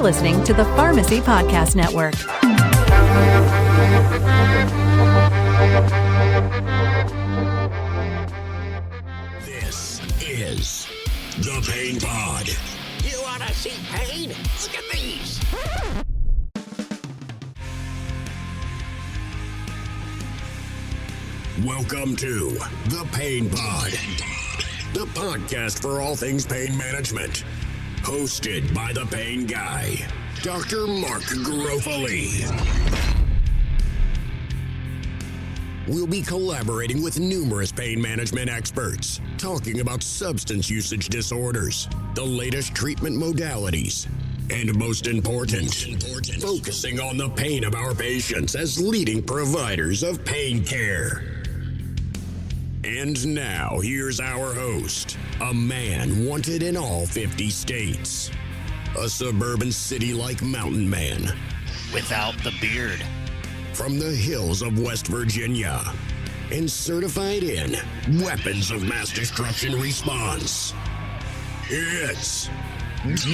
You're listening to the Pharmacy Podcast Network. This is the Pain Pod. You want to see pain? Look at these. Welcome to the Pain Pod, the podcast for all things pain management. Hosted by the Pain Guy, Dr. Mark Garofoli. We'll be collaborating with numerous pain management experts, talking about substance usage disorders, the latest treatment modalities, and most important, focusing on the pain of our patients as leading providers of pain care. And now, here's our host, a man wanted in all 50 states, a suburban city-like mountain man. Without the beard. From the hills of West Virginia, and certified in weapons of mass destruction response. It's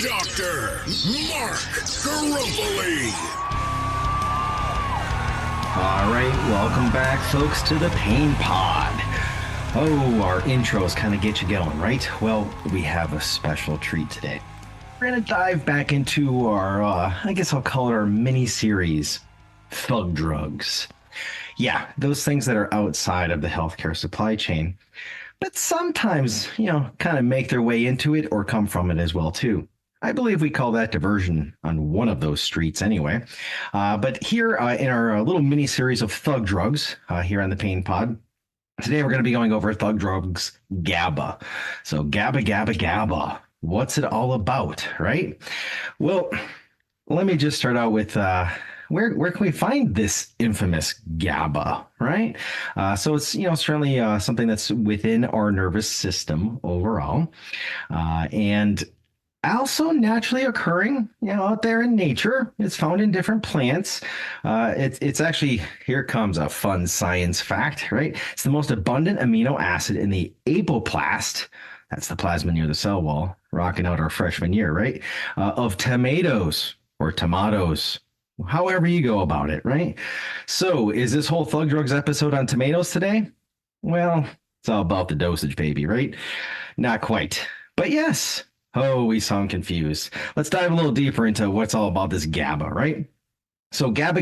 Dr. Mark Garofoli. All right, welcome back, folks, to the Pain Pod. Oh, our intros kind of get you going, right? Well, we have a special treat today. We're going to dive back into our, I guess I'll call it our mini-series, Thug Drugs. Yeah, those things that are outside of the healthcare supply chain, but sometimes, kind of make their way into it or come from it as well, too. I believe we call that diversion on one of those streets anyway. But here in our little mini-series of Thug Drugs here on the Pain Pod, today we're going to be going over Thug Drugs GABA. So GABA. What's it all about, right? Well, let me just start out with where can we find this infamous GABA, right? So it's certainly something that's within our nervous system overall, and also naturally occurring, out there in nature. It's found in different plants. It's actually, here comes a fun science fact, right? It's the most abundant amino acid in the apoplast. That's the plasma near the cell wall, rocking out our freshman year, right? Of tomatoes or tomatoes, however you go about it, right? So is this whole Thug Drugs episode on tomatoes today? Well, it's all about the dosage, baby, right? Not quite, but yes. Oh, we sound confused. Let's dive a little deeper into what's all about this GABA, right? So GABA.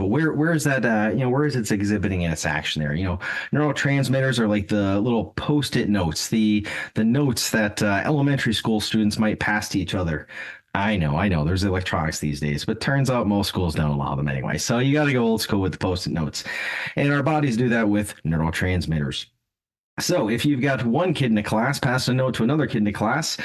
Where is that? Where is it exhibiting in its action there? Neurotransmitters are like the little post-it notes, the notes that elementary school students might pass to each other. I know. There's electronics these days, but turns out most schools don't allow them anyway. So you got to go old school with the post-it notes, and our bodies do that with neurotransmitters. So if you've got one kid in a class pass a note to another kid in a class,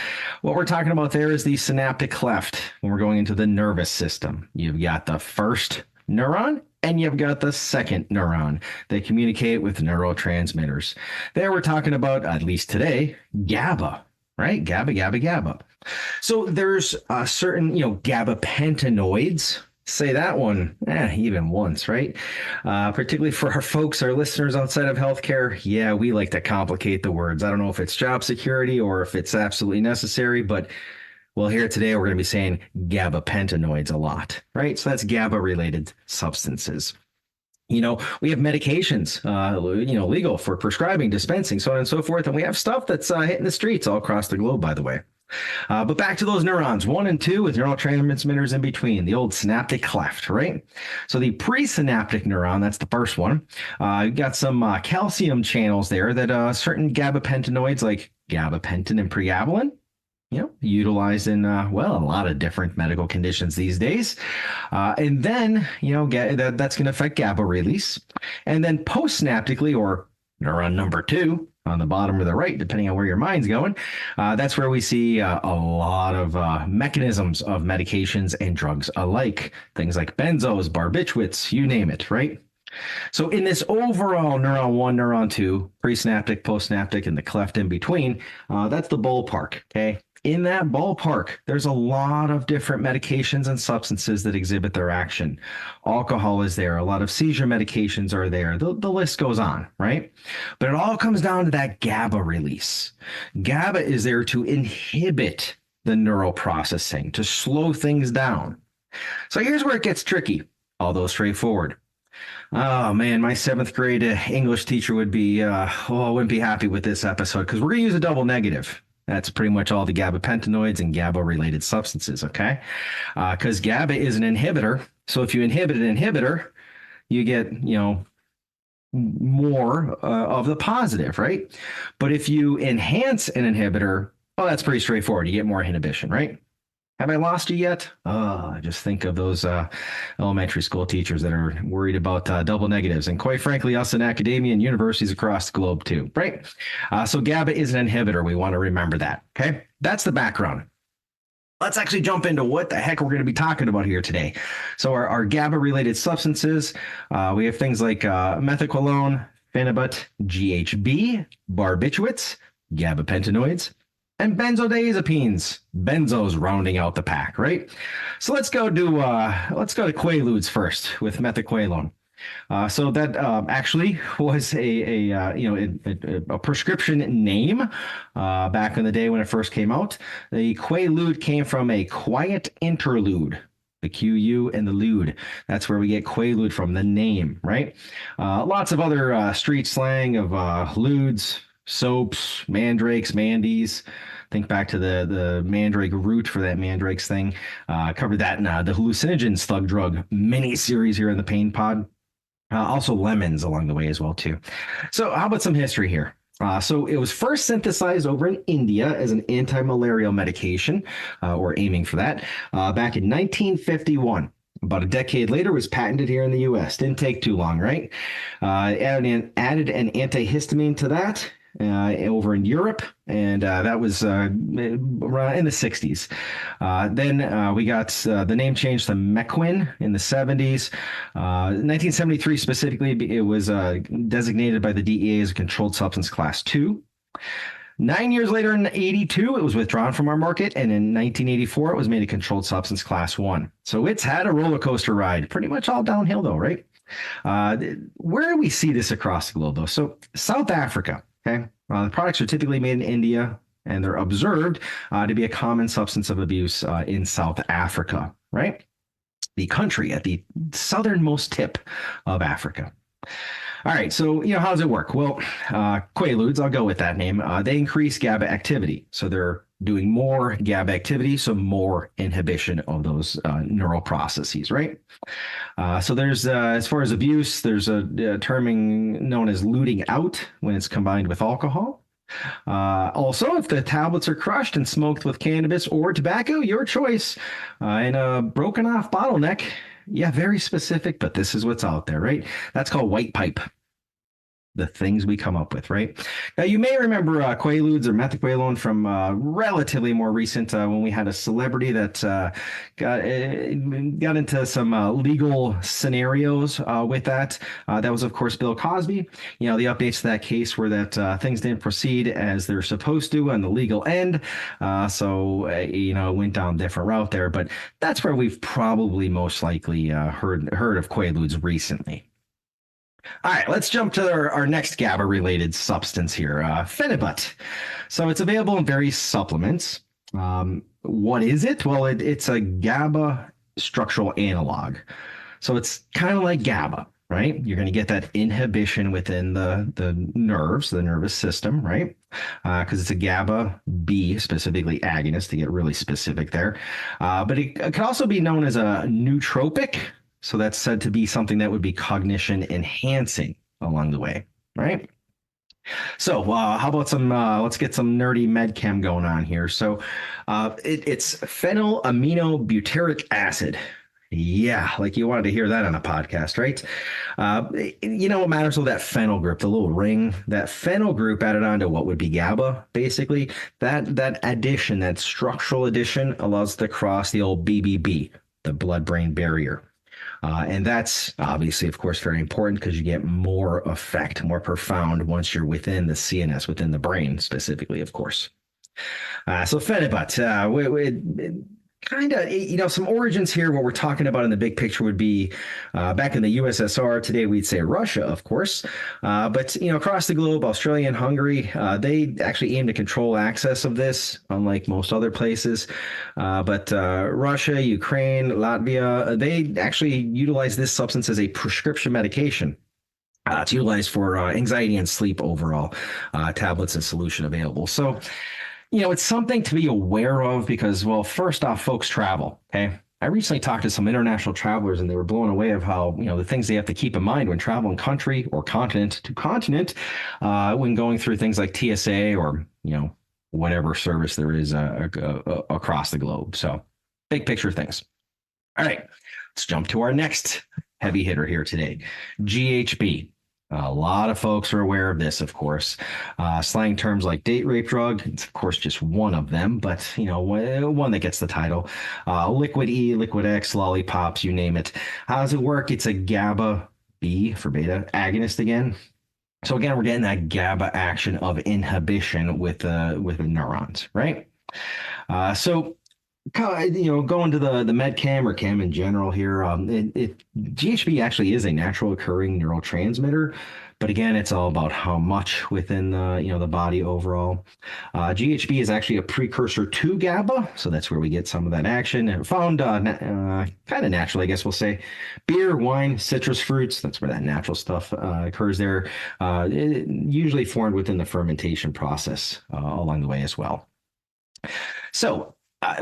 what we're talking about there is the synaptic cleft. When we're going into the nervous system, you've got the first neuron and you've got the second neuron. They communicate with neurotransmitters. There we're talking about, at least today, GABA, right? GABA. So there's certain, gabapentinoids. Say that one, even once, right? Particularly for our folks, our listeners outside of healthcare. Yeah, we like to complicate the words. I don't know if it's job security or if it's absolutely necessary, but well, here today, we're going to be saying gabapentinoids a lot, right? So that's GABA-related substances. We have medications, legal for prescribing, dispensing, so on and so forth. And we have stuff that's hitting the streets all across the globe, by the way. But back to those neurons, 1 and 2 with neurotransmitters in between, the old synaptic cleft, right? So the presynaptic neuron, that's the first one. You've got some calcium channels there that certain gabapentinoids like gabapentin and pregabalin, utilized in, a lot of different medical conditions these days. And then, that's going to affect GABA release. And then postsynaptically, or neuron number 2, on the bottom or the right, depending on where your mind's going. That's where we see a lot of mechanisms of medications and drugs alike. Things like benzos, barbiturates, you name it, right? So in this overall neuron 1, neuron 2, presynaptic, postsynaptic, and the cleft in between, that's the ballpark, okay? In that ballpark, there's a lot of different medications and substances that exhibit their action. Alcohol is there. A lot of seizure medications are there. The list goes on, right? But it all comes down to that GABA release. GABA is there to inhibit the neural processing, to slow things down. So here's where it gets tricky, although straightforward. Oh man, my seventh grade English teacher would be, wouldn't be happy with this episode because we're going to use a double negative. That's pretty much all the gabapentinoids and GABA related substances, okay? Because GABA is an inhibitor. So if you inhibit an inhibitor, you get, more of the positive, right? But if you enhance an inhibitor, well, that's pretty straightforward. You get more inhibition, right? Have I lost you yet? Just think of those elementary school teachers that are worried about double negatives. And quite frankly, us in academia and universities across the globe too, right? So GABA is an inhibitor. We want to remember that, okay? That's the background. Let's actually jump into what the heck we're going to be talking about here today. So our GABA-related substances, we have things like methaqualone, phenibut, GHB, barbiturates, gabapentinoids, and benzodiazepines. Benzos rounding out the pack, right? So let's go to Quaaludes first with methaqualone. So that actually was a prescription name back in the day when it first came out. The Quaalude came from a quiet interlude. The QU and the lude. That's where we get Quaalude from, the name, right? Lots of other street slang of ludes, soaps, mandrakes, mandies. Think back to the mandrake root for that mandrakes thing. Covered that in the hallucinogen slug drug mini series here in the Pain Pod. Also lemons along the way as well too. So how about some history here? So it was first synthesized over in India as an anti-malarial medication, or aiming for that, back in 1951. About a decade later, it was patented here in the U.S. Didn't take too long, right? Added an antihistamine to that over in Europe, and that was around in the 60s. Then we got the name changed to Mequin in the 70s. 1973 specifically, it was designated by the DEA as a controlled substance class 2. 9 years later, in 82, it was withdrawn from our market, and in 1984, it was made a controlled substance class 1. So it's had a roller coaster ride, pretty much all downhill though, right? Where do we see this across the globe though? So South Africa. Okay, the products are typically made in India, and they're observed to be a common substance of abuse in South Africa, right? The country at the southernmost tip of Africa. All right, so how does it work? Well, Quaaludes, I'll go with that name. They increase GABA activity, so they're doing more GABA activity, so more inhibition of those neural processes, right? So there's, as far as abuse, there's a terming known as luting out when it's combined with alcohol. Also, if the tablets are crushed and smoked with cannabis or tobacco, your choice, in a broken off bottleneck, yeah, very specific, but this is what's out there, right? That's called white pipe. The things we come up with, right? Now, you may remember Quaaludes or methaqualone from relatively more recent when we had a celebrity that got into some legal scenarios with that. That was, of course, Bill Cosby. The updates to that case were that things didn't proceed as they're supposed to on the legal end. So it went down a different route there. But that's where we've probably most likely heard of Quaaludes recently. All right, let's jump to our next GABA-related substance here, phenibut. So it's available in various supplements. What is it? Well, it's a GABA structural analog. So it's kind of like GABA, right? You're going to get that inhibition within the nerves, the nervous system, right? Because it's a GABA B, specifically agonist, to get really specific there. But it can also be known as a nootropic. So that's said to be something that would be cognition enhancing along the way, right? So how about let's get some nerdy med chem going on here. So it's phenylaminobutyric acid. Yeah, like you wanted to hear that on a podcast, right? What matters with that phenyl group, the little ring, that phenyl group added on to what would be GABA, basically, that addition, that structural addition allows it to cross the old BBB, the blood-brain barrier. And that's obviously, of course, very important because you get more effect, more profound once you're within the CNS, within the brain specifically, of course. So phenibut, kind of, some origins here. What we're talking about in the big picture would be back in the USSR. Today, we'd say Russia, of course. But, across the globe, Australia and Hungary, they actually aim to control access of this, unlike most other places. But Russia, Ukraine, Latvia, they actually utilize this substance as a prescription medication. It's utilized for anxiety and sleep overall, tablets and solution available. So, it's something to be aware of because, well, first off, folks travel. Okay. I recently talked to some international travelers and they were blown away of how, the things they have to keep in mind when traveling country or continent to continent, when going through things like TSA or, whatever service there is across the globe. So big picture things. All right, let's jump to our next heavy hitter here today, GHB. A lot of folks are aware of this, of course. Slang terms like date rape drug, it's of course just one of them, but one that gets the title. Liquid E, Liquid X, lollipops, you name it. How does it work? It's a GABA B for beta agonist again. So again, we're getting that GABA action of inhibition with the neurons, right? So going to the med chem or chem in general here, GHB actually is a natural occurring neurotransmitter, but again, it's all about how much within the body overall. GHB is actually a precursor to GABA, so that's where we get some of that action. And found kind of natural, I guess we'll say. Beer, wine, citrus fruits, that's where that natural stuff occurs there. Usually formed within the fermentation process along the way as well. So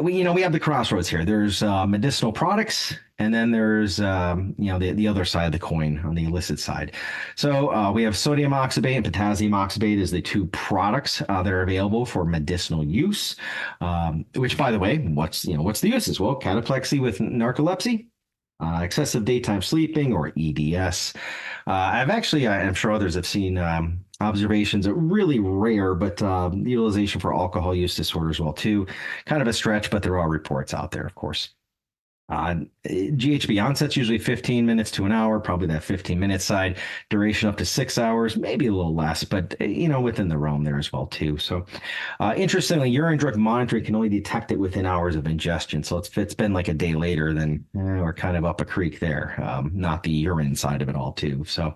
we have the crossroads here. There's medicinal products, and then there's the other side of the coin on the illicit side. So we have sodium oxybate and potassium oxybate as the two products that are available for medicinal use. Which, by the way, what's the uses? Well, cataplexy with narcolepsy, excessive daytime sleeping, or EDS. I'm sure others have seen observations are really rare, but utilization for alcohol use disorder as well too. Kind of a stretch, but there are reports out there, of course. GHB onset's usually 15 minutes to an hour, probably that 15-minute side. Duration up to 6 hours, maybe a little less, but within the realm there as well too. So interestingly, urine drug monitoring can only detect it within hours of ingestion. So if it's been like a day later, then we're kind of up a creek there, not the urine side of it all too. So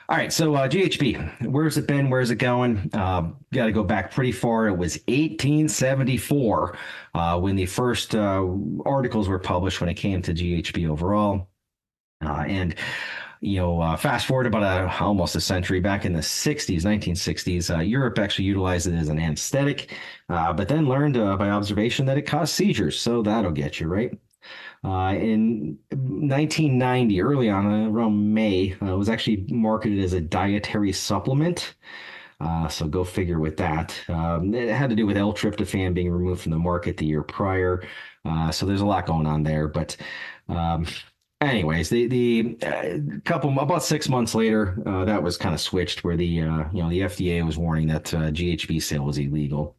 all right, so GHB, where's it been? Where's it going? Got to go back pretty far. It was 1874 when the first articles were published when it came to GHB overall. Fast forward about almost a century, back in the 1960s, Europe actually utilized it as an anesthetic, but then learned by observation that it caused seizures. So that'll get you, right? In 1990, early on, around May, it was actually marketed as a dietary supplement. So go figure with that. It had to do with L-tryptophan being removed from the market the year prior. So there's a lot going on there. But anyways, the about 6 months later, that was kind of switched where the FDA was warning that GHB sale was illegal.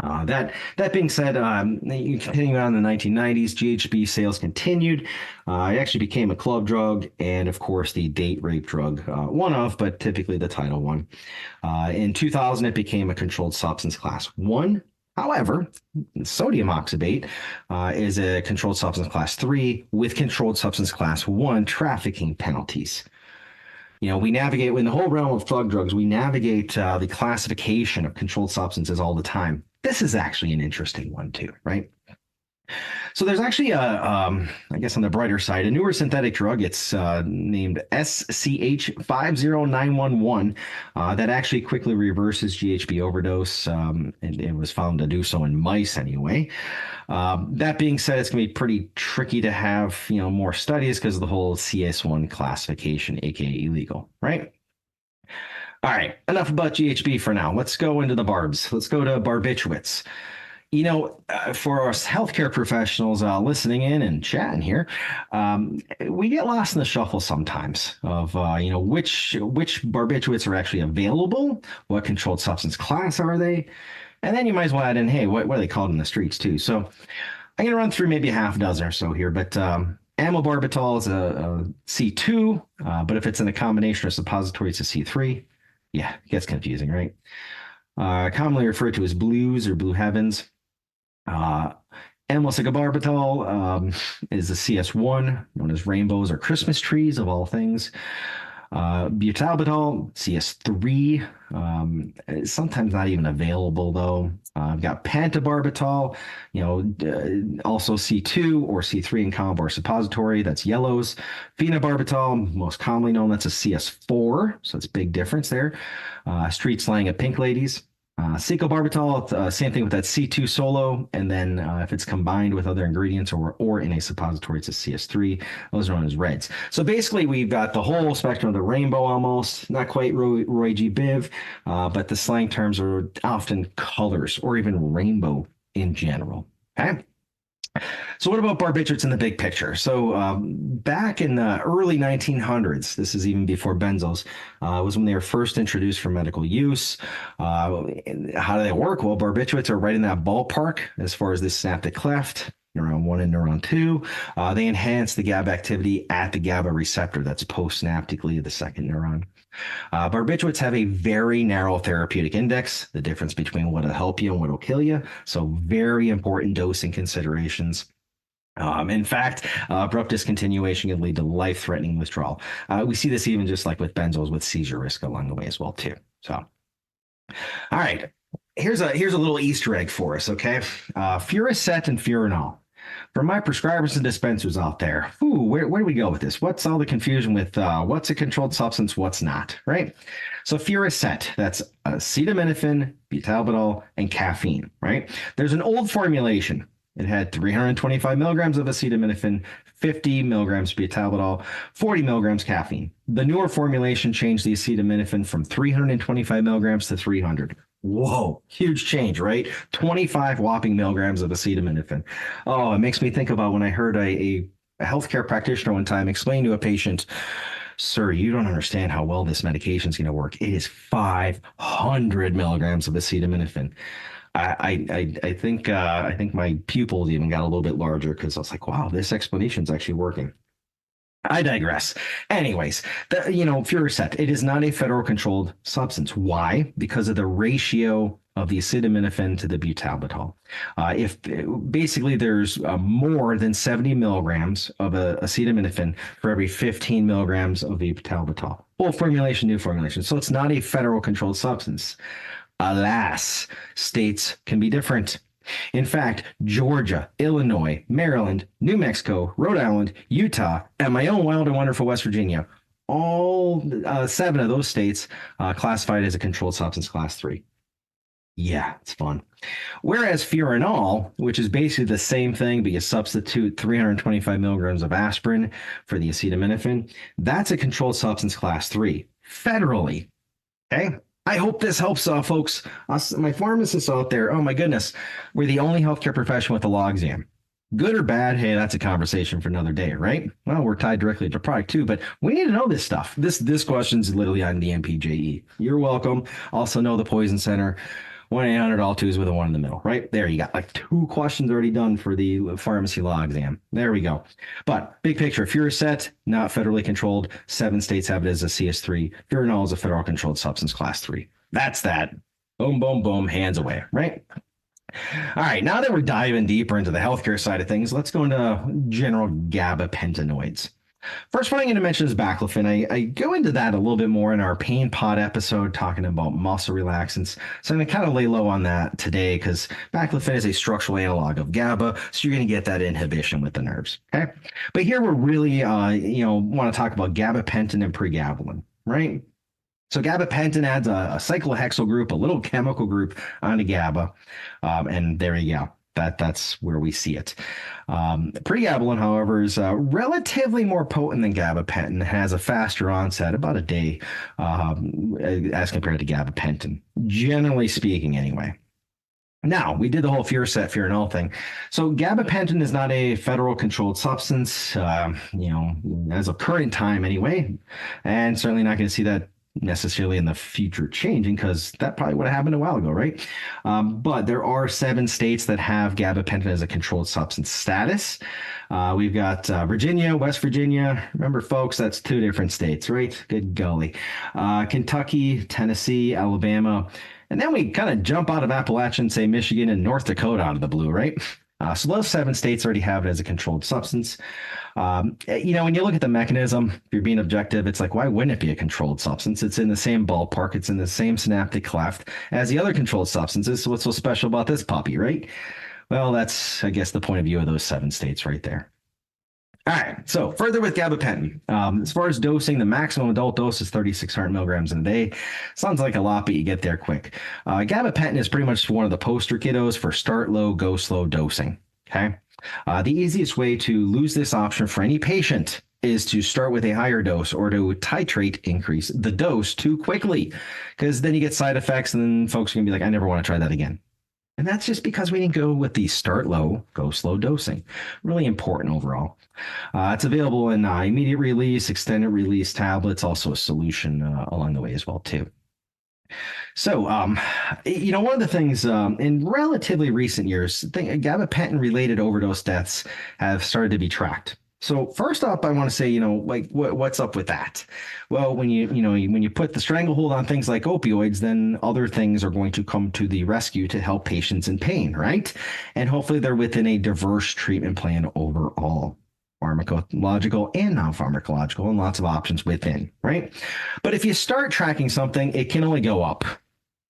That being said, continuing on in the 1990s, GHB sales continued. It actually became a club drug and, of course, the date rape drug, one of, but typically the title one. In 2000, it became a controlled substance class 1. However, sodium oxybate is a controlled substance class 3 with controlled substance class 1 trafficking penalties. We navigate in the whole realm of drug drugs. We navigate the classification of controlled substances all the time. This is actually an interesting one too, right? So there's actually I guess on the brighter side, a newer synthetic drug. It's named SCH-50911 that actually quickly reverses GHB overdose. And it was found to do so in mice anyway. That being said, it's going to be pretty tricky to have, more studies because of the whole CS1 classification, aka illegal, right? All right, enough about GHB for now. Let's go into the barbs. Let's go to barbiturates. For us healthcare professionals listening in and chatting here, we get lost in the shuffle sometimes of, which barbiturates are actually available, what controlled substance class are they, and then you might as well add in, hey, what are they called in the streets too? So I'm going to run through maybe a half dozen or so here, but amylbarbital is a C2, but if it's in a combination of suppository, it's a C3. Yeah, it gets confusing, right? Commonly referred to as blues or blue heavens. Amylosegarbitol is the CS1, known as rainbows or Christmas trees of all things. Butalbital, CS3, sometimes not even available though. I've got pentobarbital, also C2 or C3 in combo or suppository, that's yellows. Phenobarbital, most commonly known, that's a CS4, so it's a big difference there. Street slang of pink ladies. Secobarbital, same thing with that C2 solo, and then if it's combined with other ingredients or in a suppository, it's a CS3. Those are known as reds. So basically, we've got the whole spectrum of the rainbow almost, not quite Roy G. Biv, but the slang terms are often colors or even rainbow in general. Okay. So what about barbiturates in the big picture? So back in the early 1900s, this is even before benzos, was when they were first introduced for medical use. How do they work? Well, barbiturates are right in that ballpark as far as this synaptic cleft, neuron 1 and neuron 2. They enhance the GABA activity at the GABA receptor that's postsynaptically the second neuron. Barbiturates have a very narrow therapeutic index, the difference between what will help you and what will kill you. So very important dosing considerations. In fact, abrupt discontinuation can lead to life-threatening withdrawal. We see this even just like with benzos with seizure risk along the way as well too. So, all right, here's a little Easter egg for us, okay? Furacet and Furanol. For my prescribers and dispensers out there, where do we go with this? What's all the confusion with what's a controlled substance, what's not, right? So Furacet, that's acetaminophen, butalbital, and caffeine, right? There's an old formulation. It had 325 milligrams of acetaminophen, 50 milligrams butalbital, 40 milligrams caffeine. The newer formulation changed the acetaminophen from 325 milligrams to 300. Whoa, huge change, right? 25 whopping milligrams of acetaminophen. Oh, it makes me think about when I heard a healthcare practitioner one time explain to a patient, sir, you don't understand how well this medication is going to work. It is 500 milligrams of acetaminophen. I think my pupils even got a little bit larger because I was like, wow, this explanation is actually working. I digress. Anyways, Furacet, it is not a federal controlled substance. Why? Because of the ratio of the acetaminophen to the butalbital. If basically there's more than 70 milligrams of acetaminophen for every 15 milligrams of the butalbital. Old formulation, new formulation. So it's not a federal controlled substance. Alas, states can be different. In fact, Georgia, Illinois, Maryland, New Mexico, Rhode Island, Utah, and my own wild and wonderful West Virginia, all 7 of those states classified as a controlled substance class 3. Yeah, it's fun. Whereas Furanol, which is basically the same thing, but you substitute 325 milligrams of aspirin for the acetaminophen, that's a controlled substance class 3 federally. Okay. I hope this helps, folks. My pharmacists out there, oh my goodness, we're the only healthcare profession with a law exam. Good or bad, hey, that's a conversation for another day, right? Well, we're tied directly to product too, but we need to know this stuff. This question's literally on the MPJE. You're welcome. Also know the Poison Center. 1-800-ALL-2s with a 1 in the middle, right? There you got like 2 questions already done for the pharmacy law exam. There we go. But big picture, Furacet, not federally controlled. 7 states have it as a CS3. Furanol is a federal controlled substance class 3. That's that. Boom, boom, boom, hands away, right? All right, now that we're diving deeper into the healthcare side of things, let's go into general gabapentinoids. First one I'm going to mention is baclofen. I go into that a little bit more in our pain pod episode talking about muscle relaxants. So I'm going to kind of lay low on that today because baclofen is a structural analog of GABA. So you're going to get that inhibition with the nerves. Okay. But here we're really, want to talk about gabapentin and pregabalin, right? So gabapentin adds a cyclohexyl group, a little chemical group onto GABA. And there you go. That's where we see it. Pregabalin, however, is relatively more potent than gabapentin. It has a faster onset, about a day, as compared to gabapentin, generally speaking anyway. Now, we did the whole Furacet, Furanol thing. So gabapentin is not a federal controlled substance, as of current time anyway, and certainly not going to see that necessarily in the future changing because that probably would have happened a while ago, right? But there are 7 states that have gabapentin as a controlled substance status. We've got Virginia, West Virginia. Remember, folks, that's 2 different states, right? Good golly. Kentucky, Tennessee, Alabama. And then we kind of jump out of Appalachia and say Michigan and North Dakota out of the blue, right? So those 7 states already have it as a controlled substance. When you look at the mechanism, if you're being objective, it's like, why wouldn't it be a controlled substance? It's in the same ballpark. It's in the same synaptic cleft as the other controlled substances. So what's so special about this puppy, right? Well, that's, I guess, the point of view of those 7 states right there. All right, so further with gabapentin. As far as dosing, the maximum adult dose is 3,600 milligrams in a day. Sounds like a lot, but you get there quick. Gabapentin is pretty much one of the poster kiddos for start low, go slow dosing. Okay. The easiest way to lose this option for any patient is to start with a higher dose or to increase the dose too quickly, because then you get side effects and then folks are going to be like, I never want to try that again. And that's just because we didn't go with the start low, go slow dosing. Really important overall. It's available in immediate release, extended release tablets, also a solution along the way as well, too. So, one of the things in relatively recent years, gabapentin-related overdose deaths have started to be tracked. So first up, I want to say, what's up with that? Well, when you put the stranglehold on things like opioids, then other things are going to come to the rescue to help patients in pain, right? And hopefully they're within a diverse treatment plan overall, pharmacological and non-pharmacological, and lots of options within, right? But if you start tracking something, it can only go up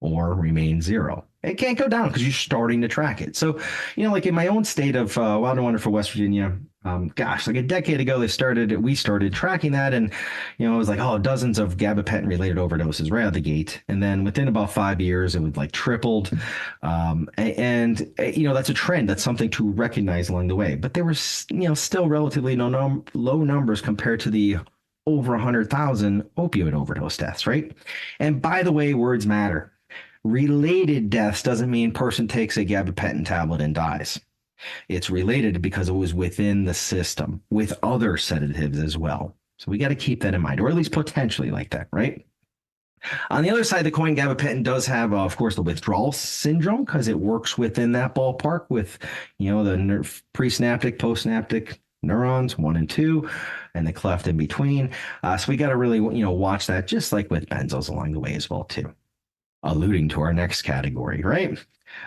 or remain zero. It can't go down because you're starting to track it. So, like in my own state of Wild and Wonderful West Virginia, like a decade ago, we started tracking that. And, it was like, dozens of gabapentin related overdoses right out the gate. And then within about 5 years, it was like tripled. That's a trend. That's something to recognize along the way. But there was, still relatively low numbers compared to the over 100,000 opioid overdose deaths, right? And by the way, words matter. Related deaths doesn't mean person takes a gabapentin tablet and dies. It's related because it was within the system with other sedatives as well. So we got to keep that in mind, or at least potentially like that, right? On the other side of the coin, gabapentin does have, of course, the withdrawal syndrome because it works within that ballpark with, the presynaptic, postsynaptic neurons 1 and 2, and the cleft in between. So we got to really, watch that, just like with benzos along the way as well, too. Alluding to our next category, right?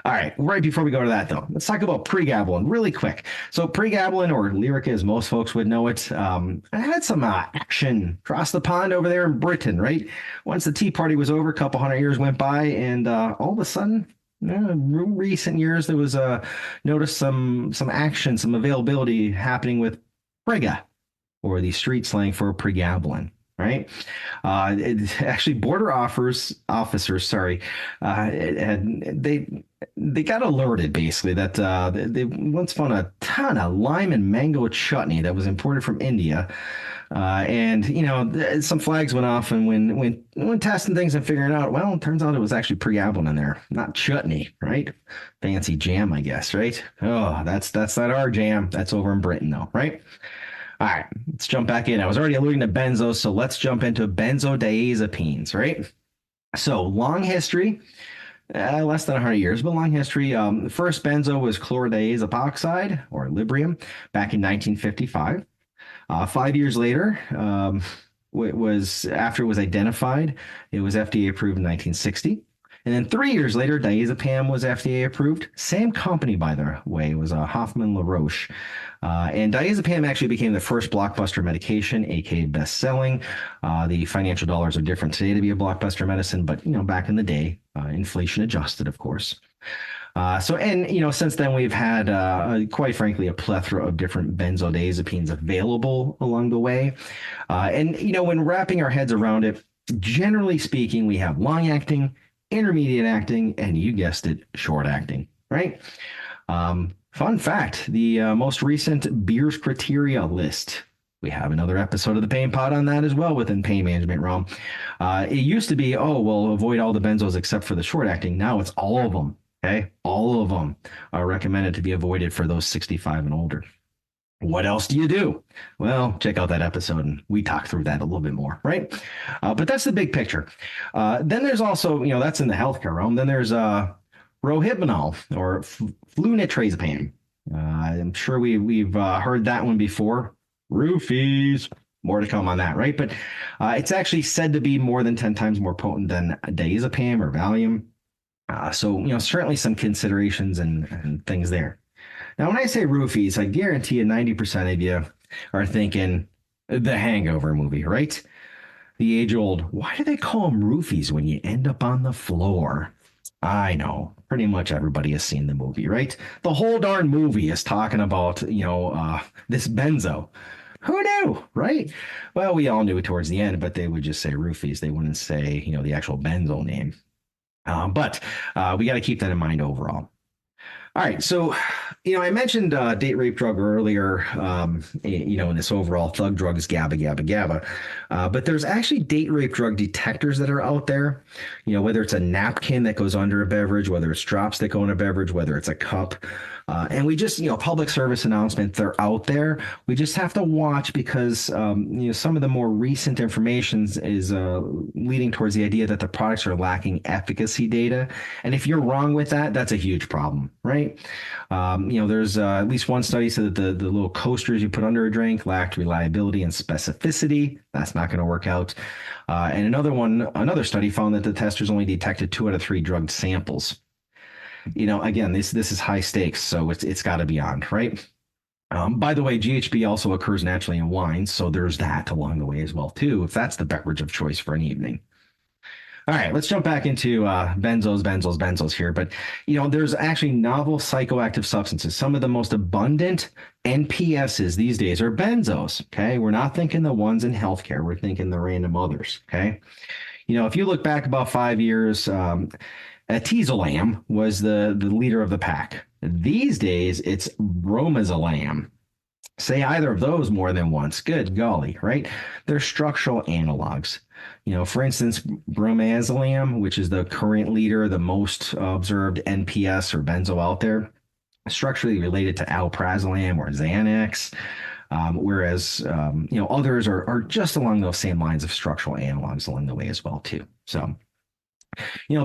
All right, right before we go to that, though, let's talk about pregabalin really quick. So pregabalin, or Lyrica as most folks would know it, had some action across the pond over there in Britain, right? Once the Tea Party was over, a couple hundred years went by, and all of a sudden, recent years, there was noticed some action, some availability happening with prega, or the street slang for pregabalin. Right. Actually, border officers, they got alerted basically that they once found a ton of lime and mango chutney that was imported from India. Some flags went off, and when testing things and figuring out, well, it turns out it was actually pregabalin in there, not chutney, right? Fancy jam, I guess, right? Oh, that's not our jam. That's over in Britain, though, right? All right, let's jump back in. I was already alluding to benzos, so let's jump into benzodiazepines, right? So long history, less than 100 years, but long history. The first benzo was chlordiazepoxide, or Librium, back in 1955. 5 years later, after it was identified, it was FDA approved in 1960. And then 3 years later, diazepam was FDA approved. Same company, by the way, it was Hoffman LaRoche. And diazepam actually became the first blockbuster medication, aka best-selling. The financial dollars are different today to be a blockbuster medicine, but back in the day, inflation adjusted, of course. Since then we've had, quite frankly, a plethora of different benzodiazepines available along the way. When wrapping our heads around it, generally speaking, we have long-acting, intermediate acting, and you guessed it, short acting, right? Fun fact, the most recent Beers criteria list, we have another episode of the Pain Pod on that as well within pain management realm. It used to be, avoid all the benzos except for the short acting. Now it's all of them, okay? All of them are recommended to be avoided for those 65 and older. What else do you do? Well, check out that episode and we talk through that a little bit more, right? But that's the big picture. Then there's also, that's in the healthcare realm. Then there's rohypnol, or flunitrazepam. I'm sure we've heard that one before. Roofies. More to come on that, right? But it's actually said to be more than 10 times more potent than diazepam or Valium. Certainly some considerations and things there. Now, when I say roofies, I guarantee you 90% of you are thinking the Hangover movie, right? The age-old, why do they call them roofies when you end up on the floor? I know, pretty much everybody has seen the movie, right? The whole darn movie is talking about, this benzo. Who knew, right? Well, we all knew it towards the end, but they would just say roofies. They wouldn't say, the actual benzo name. But we got to keep that in mind overall. All right, so I mentioned date rape drug earlier, in this overall thug drugs, GABA, GABA, GABA. But there's actually date rape drug detectors that are out there, whether it's a napkin that goes under a beverage, whether it's drops that go in a beverage, whether it's a cup. And we just, public service announcement, they're out there. We just have to watch because, some of the more recent information is leading towards the idea that the products are lacking efficacy data. And if you're wrong with that, that's a huge problem, right? There's at least one study said that the little coasters you put under a drink lacked reliability and specificity. That's not going to work out. And another study found that the testers only detected 2 out of 3 drugged samples. Again, this is high stakes, so it's got to be on, right? By the way, GHB also occurs naturally in wine, so there's that along the way as well, too, if that's the beverage of choice for an evening. All right, let's jump back into benzos here. But, there's actually novel psychoactive substances. Some of the most abundant NPSs these days are benzos, okay? We're not thinking the ones in healthcare. We're thinking the random others, okay? If you look back about 5 years, Atizolam was the leader of the pack. These days, it's Bromozolam. Say either of those more than once. Good golly, right? They're structural analogs. For instance, Bromozolam, which is the current leader, the most observed NPS or benzo out there, structurally related to alprazolam or Xanax. Whereas, others are just along those same lines of structural analogs along the way as well, too. So,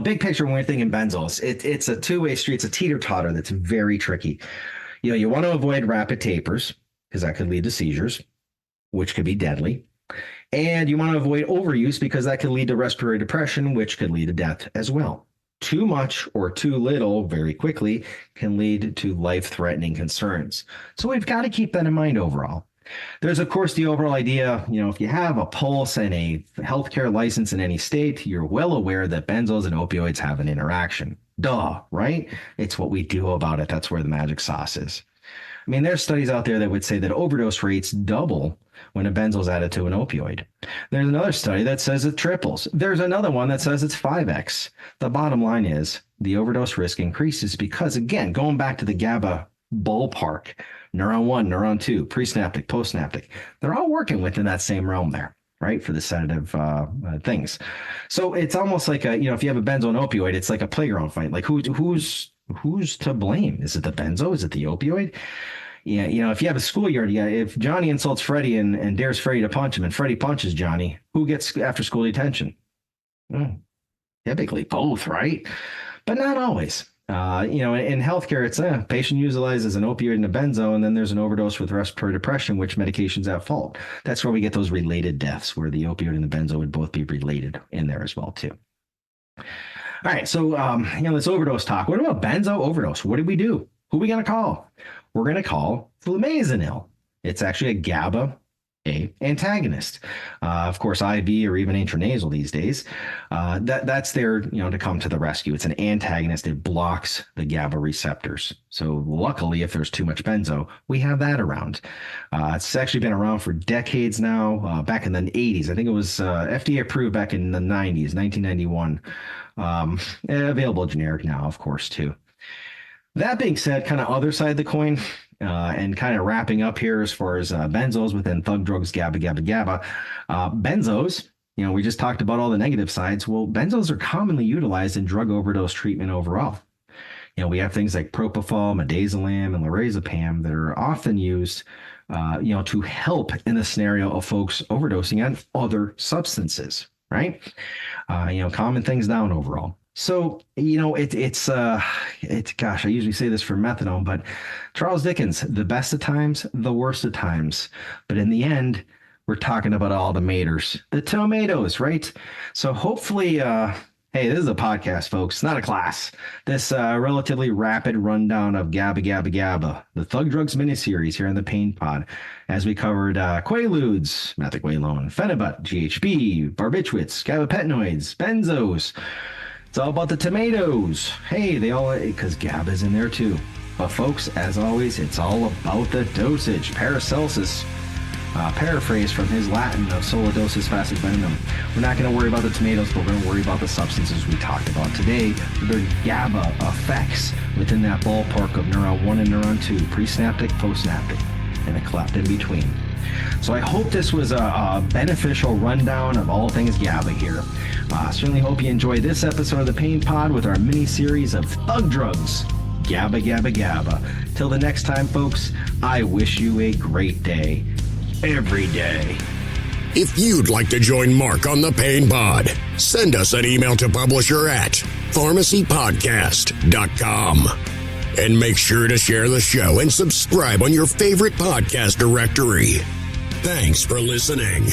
big picture when we're thinking benzos, it's a two-way street. It's a teeter-totter that's very tricky. You want to avoid rapid tapers because that could lead to seizures, which could be deadly. And you want to avoid overuse because that could lead to respiratory depression, which could lead to death as well. Too much or too little very quickly can lead to life-threatening concerns. So we've got to keep that in mind overall. There's, of course, the overall idea, if you have a pulse and a healthcare license in any state, you're well aware that benzos and opioids have an interaction. Duh, right? It's what we do about it. That's where the magic sauce is. I mean, there's studies out there that would say that overdose rates double when a benzo is added to an opioid. There's another study that says it triples. There's another one that says it's 5x. The bottom line is the overdose risk increases because, again, going back to the GABA ballpark, neuron 1, neuron 2, presynaptic, postsynaptic, they're all working within that same realm there, right, for the sedative things. So it's almost like if you have a benzo and opioid, it's like a playground fight. Like who's to blame? Is it the benzo? Is it the opioid? Yeah, if you have a schoolyard, if Johnny insults Freddie and dares Freddie to punch him and Freddie punches Johnny, who gets after school detention? Typically both, right? But not always. In healthcare, it's a patient utilizes an opioid and a benzo, and then there's an overdose with respiratory depression, which medication's at fault. That's where we get those related deaths, where the opioid and the benzo would both be related in there as well, too. All right, so, this overdose talk. What about benzo overdose? What do we do? Who are we going to call? We're going to call flumazenil. It's actually a GABA antagonist. Of course, IV or even intranasal these days. That's there, to come to the rescue. It's an antagonist. It blocks the GABA receptors. So luckily, if there's too much benzo, we have that around. It's actually been around for decades now. Back in the 80s, I think it was FDA approved back in the 90s, 1991. Available generic now, of course, too. That being said, kind of other side of the coin, and kind of wrapping up here as far as benzos within thug drugs, GABA, GABA, GABA. Benzos, we just talked about all the negative sides. Well, benzos are commonly utilized in drug overdose treatment overall. We have things like propofol, midazolam, and lorazepam that are often used, to help in the scenario of folks overdosing on other substances, right? Calming things down overall. So, it's gosh, I usually say this for methadone, but Charles Dickens, the best of times, the worst of times. But in the end, we're talking about all the maters, the tomatoes, right? So hopefully, Hey, this is a podcast, folks, not a class. This relatively rapid rundown of GABA, the Thug Drugs miniseries here on the Pain Pod, as we covered Quaaludes, methaqualone, Phenibut, GHB, barbiturates, gabapentinoids, benzos. It's all about the tomatoes. Hey, they all, because GABA's in there too. But folks, as always, it's all about the dosage. Paracelsus, paraphrase from his Latin of sola dosis facit venenum. We're not going to worry about the tomatoes, but we're going to worry about the substances we talked about today. Their GABA effects within that ballpark of neuron 1 and neuron 2, presynaptic, postsynaptic, and a cleft in between. So I hope this was a beneficial rundown of all things GABA here. Certainly hope you enjoyed this episode of the Pain Pod with our mini-series of Thug Drugs. GABA. Till the next time, folks, I wish you a great day. Every day. If you'd like to join Mark on the Pain Pod, send us an email to publisher at pharmacypodcast.com. And make sure to share the show and subscribe on your favorite podcast directory. Thanks for listening.